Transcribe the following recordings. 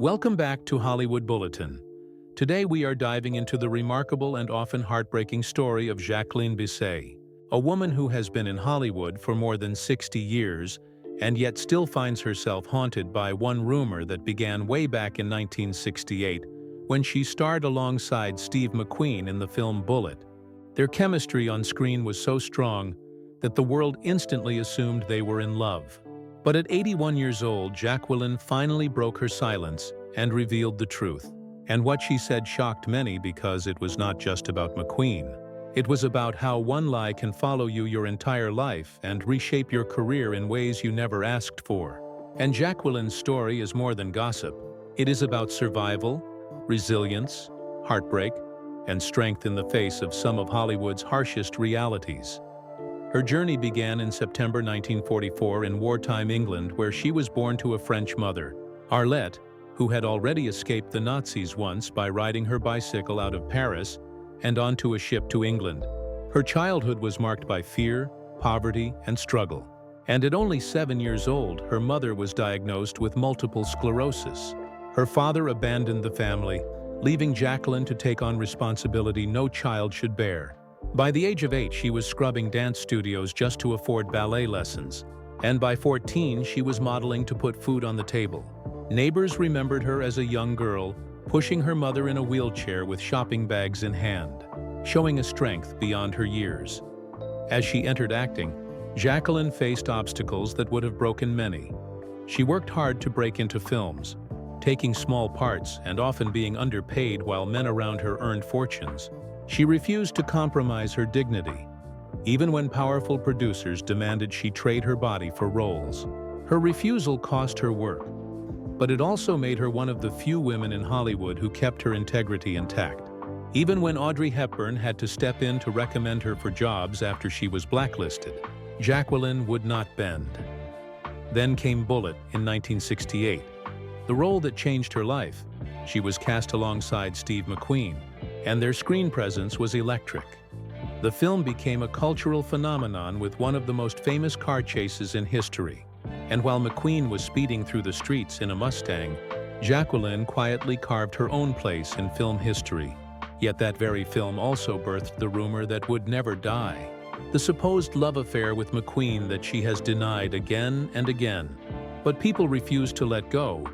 Welcome back to Hollywood Bulletin. Today we are diving into the remarkable and often heartbreaking story of Jacqueline Bisset, a woman who has been in Hollywood for more than 60 years and yet still finds herself haunted by one rumor that began way back in 1968 when she starred alongside Steve McQueen in the film Bullitt. Their chemistry on screen was so strong that the world instantly assumed they were in love. But at 81 years old, Jacqueline finally broke her silence and revealed the truth. And what she said shocked many because it was not just about McQueen. It was about how one lie can follow you your entire life and reshape your career in ways you never asked for. And Jacqueline's story is more than gossip. It is about survival, resilience, heartbreak, and strength in the face of some of Hollywood's harshest realities. Her journey began in September 1944 in wartime England, where she was born to a French mother, Arlette, who had already escaped the Nazis once by riding her bicycle out of Paris and onto a ship to England. Her childhood was marked by fear, poverty, and struggle. And at only 7 years old, her mother was diagnosed with multiple sclerosis. Her father abandoned the family, leaving Jacqueline to take on responsibility no child should bear. By the age of 8, she was scrubbing dance studios just to afford ballet lessons, and by 14, she was modeling to put food on the table. Neighbors remembered her as a young girl, pushing her mother in a wheelchair with shopping bags in hand, showing a strength beyond her years. As she entered acting, Jacqueline faced obstacles that would have broken many. She worked hard to break into films, taking small parts and often being underpaid while men around her earned fortunes. She refused to compromise her dignity, even when powerful producers demanded she trade her body for roles. Her refusal cost her work, but it also made her one of the few women in Hollywood who kept her integrity intact. Even when Audrey Hepburn had to step in to recommend her for jobs after she was blacklisted, Jacqueline would not bend. Then came Bullitt in 1968, the role that changed her life. She was cast alongside Steve McQueen, and their screen presence was electric. The film became a cultural phenomenon with one of the most famous car chases in history. And while McQueen was speeding through the streets in a Mustang, Jacqueline quietly carved her own place in film history. Yet that very film also birthed the rumor that would never die. The supposed love affair with McQueen that she has denied again and again. But people refused to let go.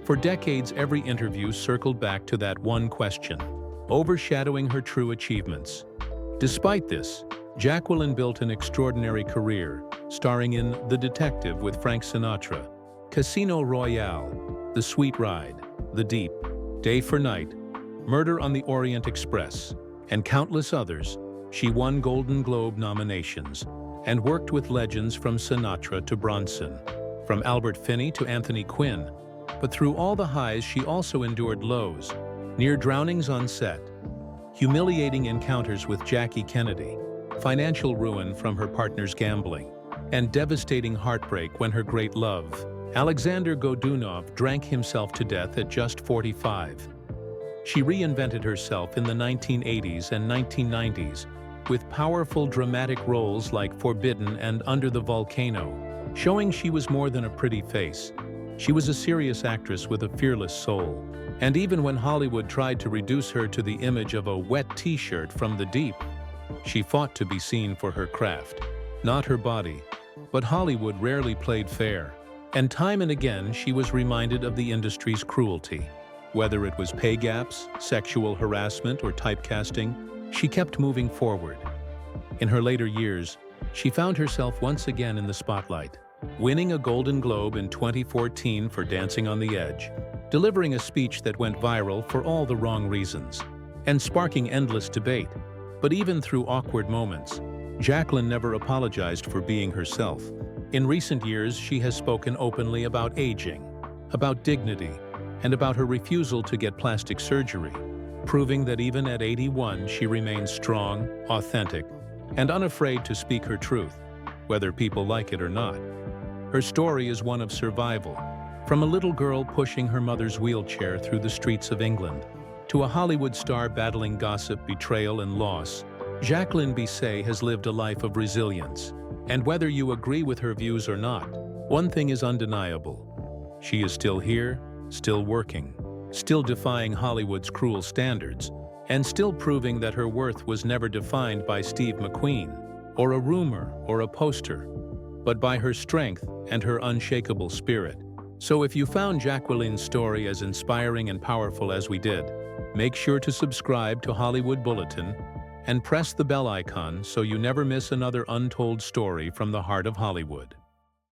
For decades, every interview circled back to that one question, overshadowing her true achievements. Despite this, Jacqueline built an extraordinary career, starring in The Detective with Frank Sinatra, Casino Royale, The Sweet Ride, The Deep, Day for Night, Murder on the Orient Express, and countless others. She won Golden Globe nominations and worked with legends from Sinatra to Bronson, from Albert Finney to Anthony Quinn. But through all the highs, she also endured lows, near drownings on set, humiliating encounters with Jackie Kennedy, financial ruin from her partner's gambling, and devastating heartbreak when her great love, Alexander Godunov, drank himself to death at just 45. She reinvented herself in the 1980s and 1990s with powerful dramatic roles like Forbidden and Under the Volcano, showing she was more than a pretty face. She was a serious actress with a fearless soul. And even when Hollywood tried to reduce her to the image of a wet t-shirt from the deep, she fought to be seen for her craft, not her body. But Hollywood rarely played fair, and time and again she was reminded of the industry's cruelty. Whether it was pay gaps, sexual harassment, or typecasting, she kept moving forward. In her later years, she found herself once again in the spotlight, winning a Golden Globe in 2014 for Dancing on the Edge, delivering a speech that went viral for all the wrong reasons, and sparking endless debate. But even through awkward moments, Jacqueline never apologized for being herself. In recent years, she has spoken openly about aging, about dignity, and about her refusal to get plastic surgery, proving that even at 81, she remains strong, authentic, and unafraid to speak her truth, whether people like it or not. Her story is one of survival, from a little girl pushing her mother's wheelchair through the streets of England, to a Hollywood star battling gossip, betrayal, and loss. Jacqueline Bisset has lived a life of resilience. And whether you agree with her views or not, one thing is undeniable. She is still here, still working, still defying Hollywood's cruel standards, and still proving that her worth was never defined by Steve McQueen, or a rumor, or a poster, but by her strength and her unshakable spirit. So if you found Jacqueline's story as inspiring and powerful as we did, make sure to subscribe to Hollywood Bulletin and press the bell icon so you never miss another untold story from the heart of Hollywood.